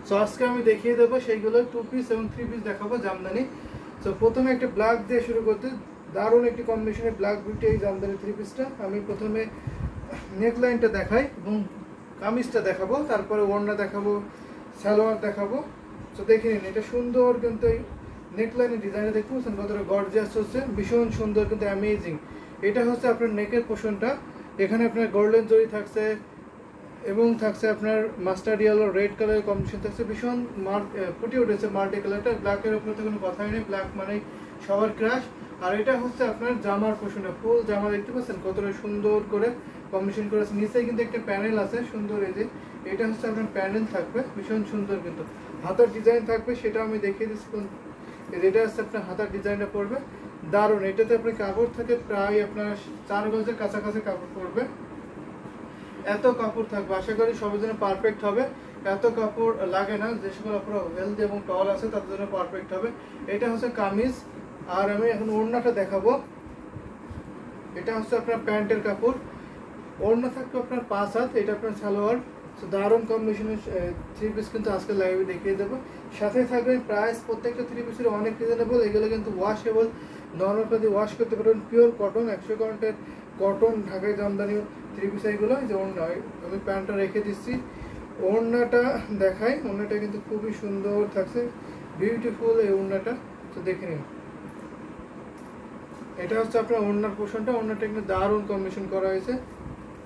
So আজকে আমি দেখিয়ে দেবো সেইগুলো 2 পিস এবং 3 পিস দেখাবো জামদানি। সো প্রথমে একটা ব্ল্যাক দিয়ে শুরু করতে, দারুণ একটি কম্বিনেশনের ব্ল্যাক বিউটি এই জামদানি 3 পিসটা। আমি প্রথমে নেকলাইনটা দেখাই এবং কামিজটা দেখাবো, তারপরে ওড়না দেখাবো, সালোয়ার দেখাবো। তো দেখে নিন, এটা সুন্দর কিন্তু এই নেকলাইনের ডিজাইনটা দেখতে পাচ্ছেন কতটা গর্জিয়াস হচ্ছে, ভীষণ সুন্দর কিন্তু অ্যামেজিং। এটা হচ্ছে আপনার নেকের পোর্শনটা, এখানে আপনার গোল্ডেন জরি থাকছে এবং থাকছে আপনার মাস্টার্ড ইয়েলো রেড কালারের কম্বিনেশন থাকছে, ভীষণ ফুটে উঠেছে মাল্টি কালারটা। ব্ল্যাকের উপরে তো কোনো কথাই নেই, ব্ল্যাক মানে সবার ক্রাশ। আর এটা হচ্ছে আপনার জামার পোর্শনটা, ফুল জামা দেখতে পাচ্ছেন কতটা সুন্দর করে কম্বিনেশন করেছে। নিচে কিন্তু একটা প্যানেল আছে সুন্দর, এই যে এটা হচ্ছে আপনার প্যানেল থাকবে, ভীষণ সুন্দর কিন্তু হাতার ডিজাইন থাকবে, সেটা আমি দেখিয়ে দিচ্ছি। এটা হচ্ছে আপনার হাতার ডিজাইনটা পড়বে দারুণ। এটাতে আপনার কাপড় থাকে প্রায় আপনার 4 গজের কাছাকাছি কাপড় পড়বে, এত কাপড় থাকবে। আশা করি সবার জন্য পারফেক্ট হবে, এত কাপড় লাগে না। যে সকল আপনার হেলদি এবং টল আছে তাদের জন্য পারফেক্ট হবে। এটা হচ্ছে কামিজ, আর আমি এখন ওড়নাটা দেখাবো। এটা হচ্ছে আপনার প্যান্টের কাপড়, ওড়না থাকবে আপনার 5 হাত, এটা আপনার সালোয়ার। তো দারুণ কম্বিনেশনের 3 পিস কিন্তু আজকে লাইভে দেখিয়ে দেবো। সাথে থাকবে প্রাইস, প্রত্যেকটা 3 পিসের অনেক রিজনেবল। এগুলো কিন্তু ওয়াশেবল, নর্মাল পাতি ওয়াশ করতে পারবেন, পিওর কটন, 100 কাউন্টের কটন ঢাকায় জামদানি 3 পিস এইগুলো। যে ওড়না, আমি প্যান্টটা রেখে দিচ্ছি, ওড়নাটা দেখাই। ওড়নাটা কিন্তু খুবই সুন্দর থাকছে, বিউটিফুল এই ওড়নাটা। তো দেখে নিন, এটা হচ্ছে আপনার ওড়নার পোর্শনটা। ওড়নাটা কিন্তু দারুণ কম্বিনেশন করা হয়েছে,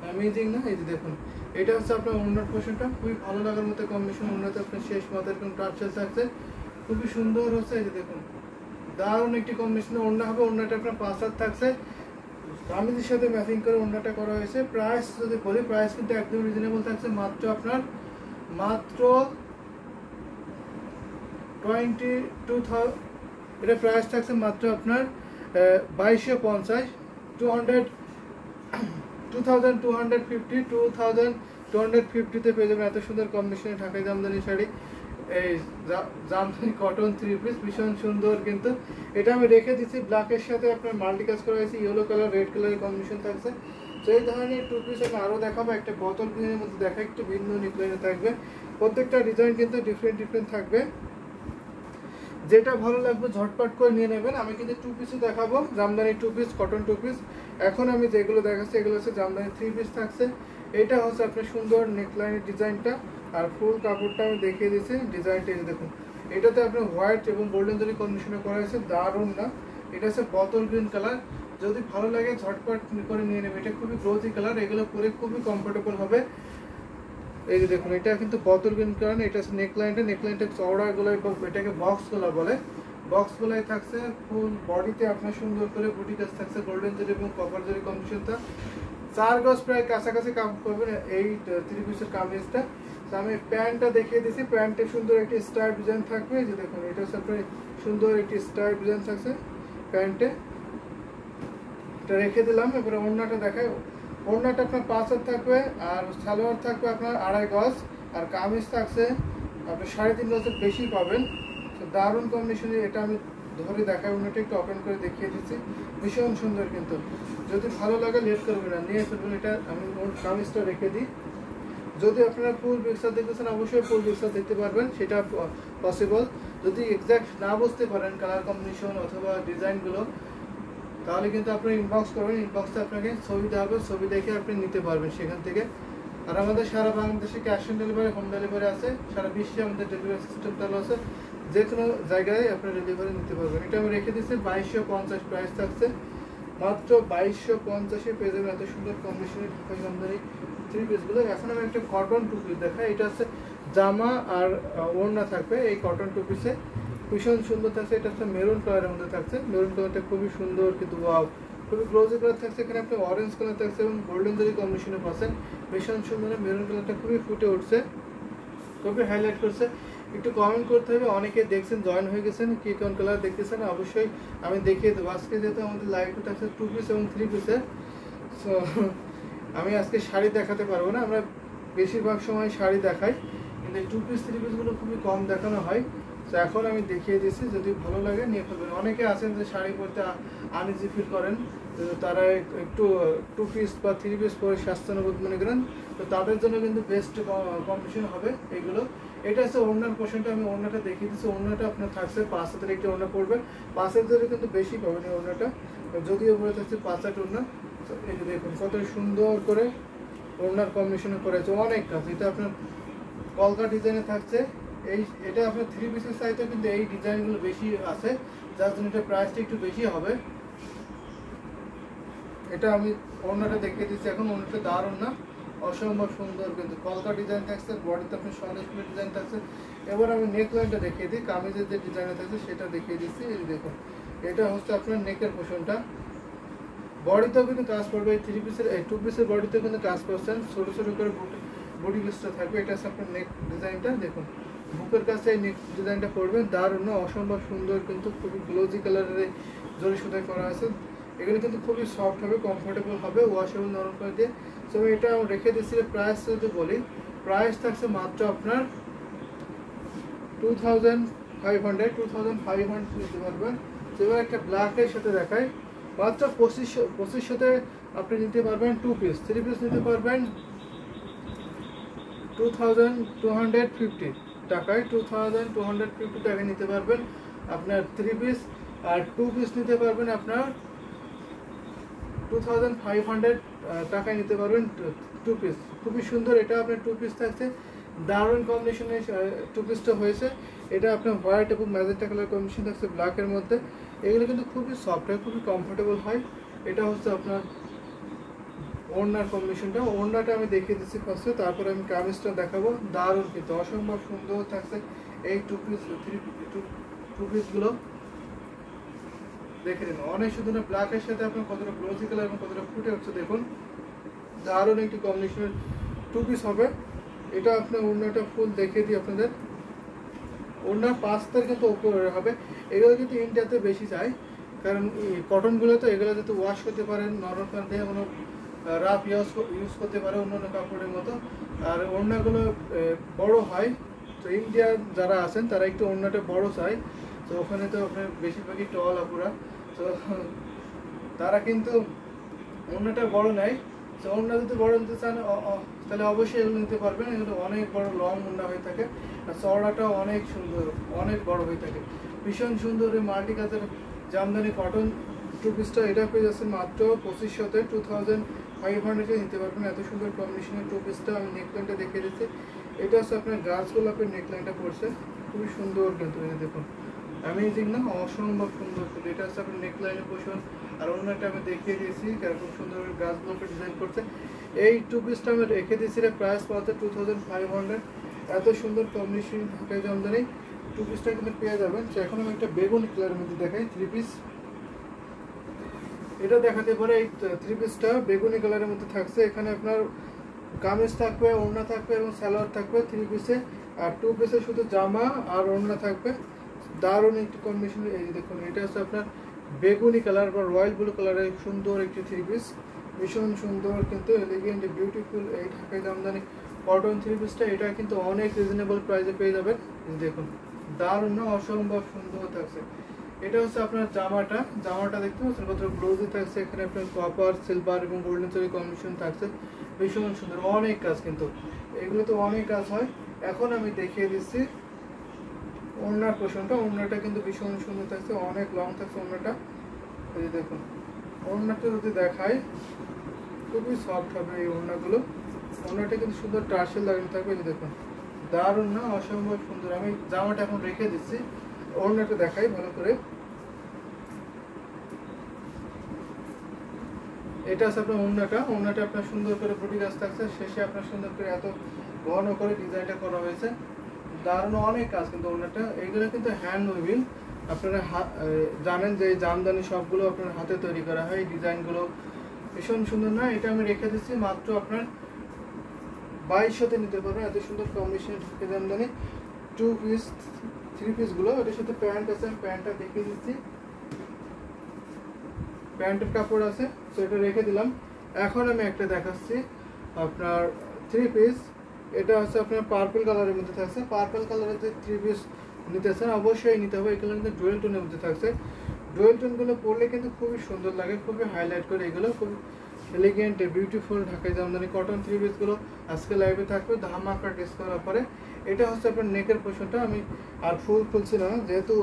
অ্যামেজিং না? এই যে দেখুন, এটা হচ্ছে আপনার ওড়নার পোর্শনটা, খুবই ভালো লাগার মতো কম্বিনেশন। ওড়নাতে আপনার শেষ মাথার কোনো টার্চেল থাকছে, খুবই সুন্দর হচ্ছে। এই যে দেখুন, দারুণ একটি কম্বিনেশন ওড়না হবে। ওড়নাটা আপনার 5 হাত থাকছে, কামিজের সাথে ম্যাচিং করে ওড়নাটা করা হয়েছে। প্রাইস যদি বলি, প্রাইস কিন্তু একদম রিজনেবল থাকছে, মাত্র 22,000। এটা প্রাইস থাকছে মাত্র আপনার 2250, 2250 পেয়ে যাবেন এত সুন্দর কম্বিনেশনে ঢাকাই জামদানি শাড়ি। এই জামদানি কটন 3 পিস ভীষণ সুন্দর কিন্তু। এটা আমি রেখে দিচ্ছি, ব্ল্যাকের সাথে আপনার মাল্টি কাজ করা হয়েছে, ইয়েলো কালার রেড কালারের কম্বিনেশন থাকছে। তো এই ধরনের 2 পিস আমি আরও দেখাবো। একটা বোতল গ্রিনের মধ্যে দেখা, একটু ভিন্ন নিকলাইনে থাকবে, প্রত্যেকটা ডিজাইন কিন্তু ডিফারেন্ট থাকবে। যেটা ভালো লাগবে ঝটপট করে নিয়ে নেবেন। আমি কিন্তু 2 পিসও দেখাবো, জামদানি 2 পিস, কটন 2 পিস। এখন আমি যেগুলো দেখাচ্ছি এগুলো হচ্ছে জামদানি 3 পিস থাকছে। এটা হচ্ছে আপনার সুন্দর নেকলাইনের ডিজাইনটা, আর ফুল কাপড়টা আমি দেখিয়ে দিচ্ছি। ডিজাইনটা এই দেখুন, এটাতে আপনার হোয়াইট এবং গোল্ডেন জরি কম্বিনেশনে করা হয়েছে, দারুণ না? এটা হচ্ছে বোতল গ্রিন কালার, যদি ভালো লাগে ঝটপট করে নিয়ে নেবে। এটা খুবই গ্লোজি কালার, এগুলো পরে খুবই কমফোর্টেবল হবে। এই যে দেখুন, এটা কিন্তু বোতল গ্রিন কালার, এটা হচ্ছে নেকলাইনটা চওড়া গলায়, এটাকে বক্স গলা বলে, বক্স গলায় থাকছে। ফুল বডিতে আপনার সুন্দর করে বুটি কাজ থাকছে, গোল্ডেন জরি এবং কপার জরি কম্বিনেশনটা। 4 গজ প্রায় কাছাকাছি কাম করবেন এই 3 পিসের কামিজটা। তো আমি প্যান্টটা দেখিয়ে দিচ্ছি, প্যান্টে সুন্দর একটি স্টাইল ডিজাইন থাকবে। যে দেখুন, এটা হচ্ছে আপনার সুন্দর একটি স্টাইল ডিজাইন থাকছে প্যান্টে, এটা রেখে দিলাম। এবারে ওড়নাটা দেখাই। ওড়নাটা আপনার 5 হাত থাকবে, আর সালোয়ার থাকবে আপনার 2.5 গজ, আর কামিজ থাকছে আপনি 3.5 গজের বেশি পাবেন। তো দারুণ কম্বিনেশনে, এটা আমি ধরে দেখাই, ওড়নাটা একটু ওপেন করে দেখিয়ে দিচ্ছি, ভীষণ সুন্দর কিন্তু। যদি ভালো লাগে লেট করবেন না, নিয়ে ফেলবেন। এটা আমি কামিজটা রেখে দিই। যদি আপনারা ফুল পিকচার দেখতেছেন, অবশ্যই ফুল পিকচার দেখতে পারবেন, সেটা পসিবল। যদি এক্স্যাক্ট না বুঝতে পারেন কালার কম্বিনেশন অথবা ডিজাইনগুলো, তাহলে কিন্তু আপনি ইনবক্স করবেন, ইনবক্সে আপনাকে ছবি দেওয়া হবে, ছবি দেখে আপনি নিতে পারবেন সেখান থেকে। আর আমাদের সারা বাংলাদেশে cash on delivery, home delivery আছে, সারা বিশ্বে আমাদের ডেলিভারি সিস্টেম চালু আছে, যে কোনো জায়গায় আপনি ডেলিভারি নিতে পারবেন। এটা আমি রেখে দিচ্ছি 2250 প্রাইস থাকছে, মাত্র 2250 পেয়ে যাবেন এত সুন্দর কম্বিনেশনের ঢাকাই জামদানি 3 পিসগুলো। এখন আমি একটা কটন 2 পিস দেখাই। এটা হচ্ছে জামা আর ওড়না থাকবে এই কটন 2 পিসে, ভীষণ সুন্দর থাকছে। এটা হচ্ছে মেরুন কালারের মধ্যে থাকছে, মেরুন কালারটা খুবই সুন্দর কিন্তু ওয়াও, খুবই গ্লোজি কালার থাকছে। এখানে আপনি অরেঞ্জ কালার থাকছে এবং গোল্ডেন জরি কম্বিনেশনে পাচ্ছেন, ভীষণ সুন্দর। মেরুন কালারটা খুবই ফুটে উঠছে, খুবই হাইলাইট করছে। একটু কমেন্ট করতে হবে, অনেকে দেখছেন জয়েন হয়ে গেছেন, কি কোন কালার দেখতেছেন অবশ্যই আমি দেখিয়ে দেবো। আজকে যেহেতু আমাদের লাইভটা থাকছে 2 পিস এবং 3 পিসের, সো আমি আজকে শাড়ি দেখাতে পারবো না। আমরা বেশিরভাগ সময় শাড়ি দেখাই, কিন্তু এই 2 পিস 3 পিসগুলো খুবই কম দেখানো হয়। তো এখন আমি দেখিয়ে দিচ্ছি, যদি ভালো লাগে নিয়ে ফেলবেন। অনেকে আছেন যে শাড়ি পরতে আনইজি ফিল করেন, তো তারা একটু 2 পিস বা 3 পিস পরে স্বাস্থ্যবোধ মনে করেন, তো তাদের জন্য কিন্তু বেস্ট কম্বিনেশন হবে এইগুলো। এটা হচ্ছে ওড়নার পোর্শনটা, আমি ওড়নাটা দেখিয়ে দিচ্ছি। ওড়নাটা আপনার থাকছে 5 হাতের একটি ওড়না পড়বে, 5 হাতের কিন্তু বেশি পাবেন এই ওড়নাটা, যদিও বলে থাকছে 5 হাত ওড়না। তো এই যে দেখুন কত সুন্দর করে ওড়নার কম্বিনেশনে করেছে, অনেক কাজ। এটা আপনার কলকা ডিজাইনে থাকছে। এটা আপনার 3 পিসের চাইতে কিন্তু এই ডিজাইনগুলো বেশি আছে, যার জন্য এটা প্রাইসটা একটু বেশি হবে। এটা আমি ওড়নাটা দেখিয়ে দিচ্ছি এখন। ওড়নাটা দারুণ না, অসম্ভব সুন্দর কিন্তু কলকা ডিজাইন থাকছে, বডিতে আপনার সন্দেশ ফুলের ডিজাইন থাকছে। এবার আমি নেক লাইনটা দেখিয়ে দিই, কামিজের যে ডিজাইনটা থাকছে সেটা দেখিয়ে দিচ্ছি। এই দেখুন এটা হচ্ছে আপনার নেকের পোর্শনটা, বডিতেও কিন্তু কাজ করবে। এই 3 পিসের 2 পিসের বডিতেও কিন্তু কাজ করছেন, ছোটো ছোটো করে বডি লিস্টটা থাকবে। এটা হচ্ছে আপনার নেক ডিজাইনটা, দেখুন বুকের কাছে এই নেক ডিজাইনটা করবেন, দারুণ না, অসম্ভব সুন্দর কিন্তু খুবই গ্লোজি কালারের জরি সুতায় করা আছে। এগুলো কিন্তু খুবই সফট হবে, কমফোর্টেবল হবে, ওয়াশেবল নরম করে দিয়ে। সো এটা রেখে দিচ্ছি। প্রাইস যদি বলি, প্রাইস থাকছে মাত্র আপনার 2500 নিতে পারবেন। তো এবার একটা ব্ল্যাকের সাথে দেখাই, মাত্র 2500তে আপনি নিতে পারবেন 2 পিস। 3 পিস নিতে পারবেন 2250 টাকায়, 2250 টাকায় নিতে পারবেন আপনার 3 পিস। আর 2 পিস নিতে পারবেন আপনার 2500 টাকায় নিতে পারবেন 2 পিস। খুবই সুন্দর, এটা আপনার 2 পিস থাকছে, দারুণ কম্বিনেশনে 2 পিসটা হয়েছে। এটা আপনার হোয়াইট এবং ম্যাজেন্টা কালার কম্বিনেশন থাকছে ব্ল্যাকের মধ্যে। এগুলো কিন্তু খুবই সফট হয়, খুবই কমফোর্টেবল হয়। এটা হচ্ছে আপনার ওড়নার কম্বিনেশনটা। ওড়নাটা আমি দেখিয়ে দিচ্ছি ফার্স্টে, তারপরে আমি কামিজটা দেখাবো। দারুণ কিন্তু অসম্ভব সুন্দর থাকছে এই 2 পিসগুলো। দেখে নিন অনেক সুন্দর, ব্ল্যাকের সাথে আপনার কতটা গ্লোসি কালার এবং কতটা ফুটে উঠছে দেখুন, দারুণ একটি কম্বিনেশনের 2 পিস হবে। এটা আপনার ওড়নাটা ফুল দেখিয়ে দিই আপনাদের। ওড়না 5 তার কিন্তু উপরে হবে। এগুলো কিন্তু ইন্ডিয়াতে বেশি যায়, কারণ কটনগুলো তো এগুলো যাতে ওয়াশ করতে পারেন, নরম দিয়ে কোনো রাফ ইউজ করতে পারে অন্য কাপড়ের মতো। আর ওড়নাগুলো বড় হয়, তো ইন্ডিয়া যারা আছেন তারা একটু ওড়নাটা বড় চায়। তো ওখানে তো আপনার বেশিরভাগই টল আপুরা, তো তারা কিন্তু ওড়নাটা বড় নেয়। তো ওড়না যদি বড় নিতে চান তাহলে অবশ্যই এগুলো নিতে পারবেন। এগুলো অনেক বড় লং ওড়না হয়ে থাকে, আর চওড়াটাও অনেক সুন্দর, অনেক বড় হয়ে থাকে। ভীষণ সুন্দর এই মাল্টি কাজের জামদানি কটন 2 পিসটা, এটা পেয়ে যাচ্ছে মাত্র 2500তে, 2500 নিতে পারবেন। এত সুন্দর কম্বিনেশনের 2 পিসটা। আমি নেকলাইনটা দেখিয়ে দিচ্ছি। এটা হচ্ছে আপনার গাছ গোলাপের নেকলাইনটা পড়ছে, খুবই সুন্দর কিন্তু এই দেখুন, অ্যামেজিং না, অসম্ভব সুন্দর কিন্তু। এটা হচ্ছে আপনার নেকলাইনের পোর্শন। আর অন্যটা আমি দেখিয়ে দিয়েছি খুব সুন্দর গাছ গোলাপের ডিজাইন করছে। এই 2 পিসটা আমি রেখে দিয়েছি, প্রাইস পাওয়াতে 2500। এত সুন্দর কম্বিনেশন ঢাকাই জামদানি 2 পিসটা কিন্তু পেয়ে যাবেন। তো এখন আমি একটা বেগুনি কালারের মধ্যে দেখাই 3 পিস। এটা দেখাতে পারে এই 3 পিসটা বেগুনি কালারের মধ্যে থাকছে। এখানে আপনার কামিজ থাকবে, ওড়না থাকবে এবং সালোয়ার থাকবে 3 পিসে। আর 2 পিসে শুধু জামা আর ওড়না থাকবে। দারুণ একটি কম্বিনেশন। এই দেখুন এটা হচ্ছে আপনার বেগুনি কালার বা রয়্যাল ব্লু কালারের সুন্দর একটি 3 পিস, ভীষণ সুন্দর কিন্তু এলিগেন্ট বিউটিফুল এই ঢাকাই জামদানি কটন 3 পিসটা। এটা কিন্তু অনেক রিজনেবল প্রাইসে পেয়ে যাবেন। দেখুন দারুণ না, অসম্ভব সুন্দর থাকছে। এটা হচ্ছে আপনার জামাটা দেখতে পাচ্ছেন কত ব্লাউজে থাকছে। এখানে আপনার কপার, সিলভার এবং গোল্ডেন চরি কম্বিনেশন থাকছে, ভীষণ সুন্দর, অনেক কাজ কিন্তু এগুলো তো অনেক কাজ হয়। এখন আমি দেখিয়ে দিচ্ছি ওড়নার পোর্শনটা। ওড়নাটা কিন্তু ভীষণ সুন্দর থাকছে, অনেক লং থাকছে ওড়নাটা। এই দেখুন ওড়নাটা যদি দেখাই, খুবই সফট হবে এই ওড়নাগুলো। ওড়নাটা কিন্তু সুন্দর টার্সেল লাগানো থাকবে। এই দেখুন দারুণ না, অসম্ভব সুন্দর। আমি জামাটা এখন রেখে দিচ্ছি, ওড়নাটা দেখাই ভালো করে। এটা আছে আপনার ওড়নাটা আপনার সুন্দর করে বুটি কাজ থাকছে, শেষে আপনার সুন্দর করে এত ঘন করে ডিজাইনটা করা হয়েছে, দারুণ অনেক কাজ কিন্তু ওড়নাটা। এইগুলো কিন্তু হ্যান্ড উইভিং, আপনারা জানেন যে জামদানি সবগুলো আপনার হাতে তৈরি করা হয়। ডিজাইনগুলো ভীষণ সুন্দর না। এটা আমি রেখে দিচ্ছি মাত্র আপনার 2200তে নিতে পারবেন। এত সুন্দর কম্বিনেশন ঢাকাই জামদানি 2 পিস 3 পিসগুলো। এটার সাথে প্যান্ট আছে, আমি প্যান্টটা দেখিয়ে দিচ্ছি। প্যান্টের কাপড় আছে, তো এটা রেখে দিলাম। এখন আমি একটা দেখাচ্ছি আপনার 3 পিস। এটা হচ্ছে আপনার পার্পল কালারের মধ্যে থাকছে। পার্পল কালারের যে 3 পিস নিতেছেন অবশ্যই নিতে হবে। এগুলো কিন্তু ডুয়েল টোনের মধ্যে থাকছে। ডুয়েল টোনগুলো পরলে কিন্তু খুবই সুন্দর লাগে, খুবই হাইলাইট করে। এগুলো খুব এলিগেন্ট বিউটিফুল ঢাকাই জামদানি কটন 3 পিসগুলো আজকে লাইভে থাকবে ধামাকা ডিসকাউন্ট অফারে। এটা হচ্ছে আপনার নেকের পোর্শনটা। আমি আর ফুল খুলছি না, যেহেতু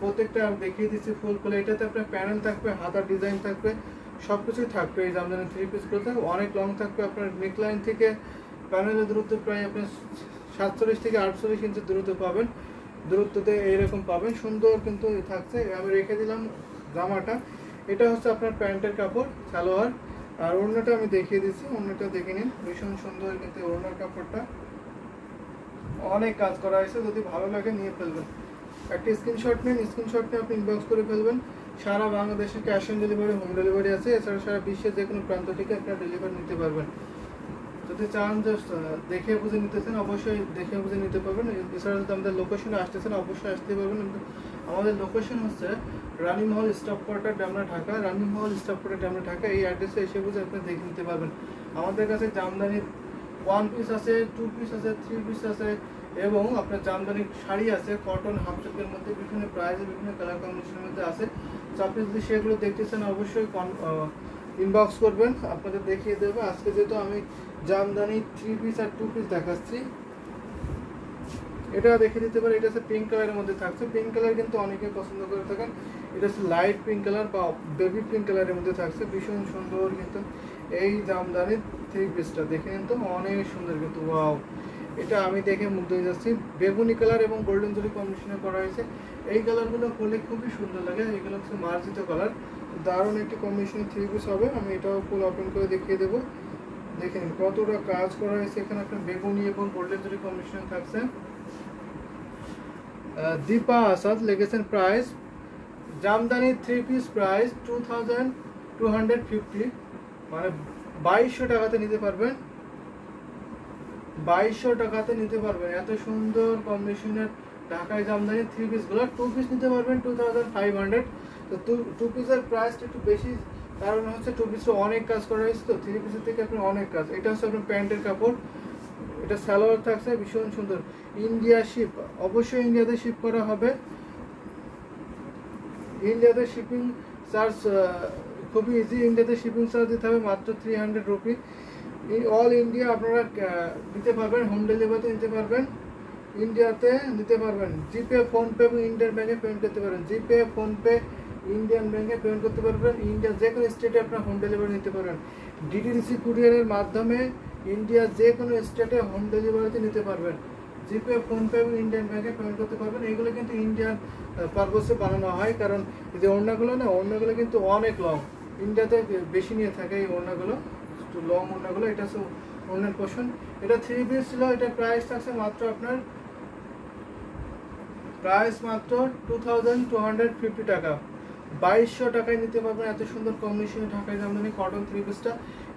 প্রত্যেকটা আমি দেখিয়ে দিচ্ছি ফুল খুলে। এটাতে আপনার প্যানেল থাকবে, হাতার ডিজাইন থাকবে, সব কিছুই থাকবে। এই জামদানি থ্রি পিসগুলোতে অনেক লং থাকবে। আপনার নেকলাইন থেকে প্যানেলের দূরত্ব প্রায় আপনার 47 থেকে 48 ইঞ্চি দূরত্ব পাবেন, দূরত্বতে এইরকম পাবেন। সুন্দর কিন্তু থাকছে। আমি রেখে দিলাম জামাটা। এটা হচ্ছে আপনার প্যান্টের কাপড়, সালোয়ার। আর ওড়নাটা আমি দেখিয়ে দিচ্ছি, ওড়নাটা দেখে নিন, ভীষণ সুন্দর কিন্তু ওড়নার কাপড়টা। অনেক কাজ করা হয়েছে, যদি ভালো লাগে নিয়ে ফেলবেন। একটা স্ক্রিনশট নিন, স্ক্রিনশট নিয়ে আপনি ইনবক্স করে ফেলবেন। সারা বাংলাদেশে cash on delivery, home delivery আছে। এছাড়া সারা বিশ্বের যে কোনো প্রান্ত থেকে আপনারা ডেলিভারি নিতে পারবেন। যদি চান যে দেখে বুঝে নিতেছেন, অবশ্যই দেখে বুঝে নিতে পারবেন। এছাড়া যদি আমাদের লোকেশনে আসতেছেন, অবশ্যই আসতে পারবেন। কিন্তু আমাদের লোকেশন হচ্ছে রানী মহল স্টাফ কোয়ার্টার, ডামরা, ঢাকা। রানী মহল স্টাফ কোয়ার্টার, ডামরা, ঢাকা। এই অ্যাড্রেসে এসে বুঝে আপনি দেখে নিতে পারবেন। আমাদের কাছে জামদানির 1 পিস আছে, 2 পিস আছে, 3 পিস আছে, এবং আপনার জামদানি শাড়ি আছে, কটন হাফ সিল্কের মধ্যে বিভিন্ন প্রাইসে, বিভিন্ন কালার কম্বিনেশনের মধ্যে আছে। তো আপনি যদি সেগুলো দেখতে চান, অবশ্যই ইনবক্স করবেন, আপনাদের দেখিয়ে দেবে। আজকে যেহেতু আমি জামদানি 3 পিস আর 2 পিস দেখাচ্ছি, এটা দেখে দিতে পারে। এটা হচ্ছে পিঙ্ক কালারের মধ্যে থাকছে। পিঙ্ক কালার কিন্তু অনেকে পছন্দ করে থাকেন। এটা হচ্ছে লাইট পিঙ্ক কালার বা বেবি পিঙ্ক কালারের মধ্যে থাকছে। ভীষণ সুন্দর কিন্তু এই জামদানি 3 পিসটা দেখে নিন তো, অনেক সুন্দর কিন্তু। ওয়াও, এটা আমি দেখে মুগ্ধ হয়ে যাচ্ছি। বেগুনি কালার এবং গোল্ডেন জরি কম্বিনেশনে করা হয়েছে। এই কালারগুলো পরলে খুবই সুন্দর লাগে। এগুলো হচ্ছে মার্জিত কালার, দারুণ একটি কম্বিনেশনের 3 পিস হবে। আমি এটাও ফুল ওপেন করে দেখিয়ে দেবো। দেখে নিন কতটা কাজ করা হয়েছে। এখানে আপনার বেগুনি এবং গোল্ডেন জরি কম্বিনেশন থাকছে। দীপা আসাদ লিখেছেন প্রাইস, জামদানি 3 পিস প্রাইস 2250, মানে 2200 টাকাতে নিতে পারবেন। 2200 টাকাতে নিতে পারবেন এত সুন্দর কম্বিনেশনের ঢাকায় জামদানি 3 পিসগুলো। 2 পিস নিতে পারবেন 2500। তো 2 পিসের প্রাইসটা একটু বেশি, কারণ হচ্ছে 2 পিসে অনেক কাজ করা হয়েছে, তো 3 পিসের থেকে আপনার অনেক কাজ। এটা হচ্ছে আপনার প্যান্টের কাপড়। এটা সালোয়ার থাকছে, ভীষণ সুন্দর। ইন্ডিয়া শিপ, অবশ্যই ইন্ডিয়াতে শিপ করা হবে। ইন্ডিয়াতে শিপিং চার্জ খুবই ইজি। ইন্ডিয়াতে শিপিং চার্জ দিতে হবে মাত্র 300 রুপি। অল ইন্ডিয়া আপনারা দিতে পারবেন, হোম ডেলিভারিতে নিতে পারবেন, ইন্ডিয়াতে নিতে পারবেন। জিপে, ফোনপে এবং ইন্ডিয়ান ব্যাংকে পেমেন্ট করতে পারবেন। জিপে, ফোনপে, ইন্ডিয়ান ব্যাংকে পেমেন্ট করতে পারবেন। ইন্ডিয়া যে কোনো স্টেটে আপনার হোম ডেলিভারি নিতে পারবেন। ডিটিডিসি কুরিয়ারের মাধ্যমে ইন্ডিয়া যে কোনো স্টেটে হোম ডেলিভারিতে নিতে পারবেন। জিপে, ফোনপে এবং ইন্ডিয়ান ব্যাংকে পেমেন্ট করতে পারবেন। এইগুলো কিন্তু ইন্ডিয়ান পারপসে বানানো হয়, কারণ এই যে ওড়নাগুলো না, ওড়নাগুলো কিন্তু অনেক লং। ইন্ডিয়াতে বেশি নিয়ে থাকে এই ওড়নাগুলো, একটু লং ওড়নাগুলো। এটা হচ্ছে ওড়নার পোর্শন। এটা 3 পিস ছিল। এটা প্রাইস থাকছে মাত্র আপনার, প্রাইস মাত্র 2250 টাকা। 2200 টাকায় নিতে পারবেন এত সুন্দর কম্বিনেশনে ঢাকায় জামদানি কটন 3 পিসটা।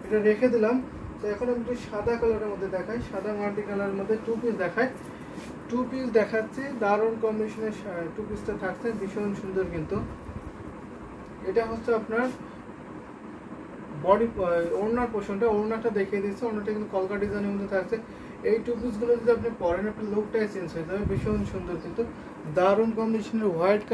এটা রেখে দিলাম। তো এখন আমি একটু সাদা কালারের মধ্যে দেখাই, সাদা মাল্টি কালারের মধ্যে 2 পিস দেখাই। 2 পিস দেখাচ্ছি, দারুণ কম্বিনেশনের 2 পিসটা থাকছে, ভীষণ সুন্দর কিন্তু। এটা হচ্ছে আপনার বডি ওড়নার পোর্শনটা, ওড়নাটা দেখিয়ে দিচ্ছে। ওড়নাটা কিন্তু কলকা ডিজাইনের মধ্যে থাকছে। এই 2 পিসগুলো যদি আপনি পরেন, আপনার লুকটাই চেঞ্জ হয়ে যাবে। ভীষণ সুন্দর কিন্তু, দারুণ কম্বিনেশনের হোয়াইট কালার।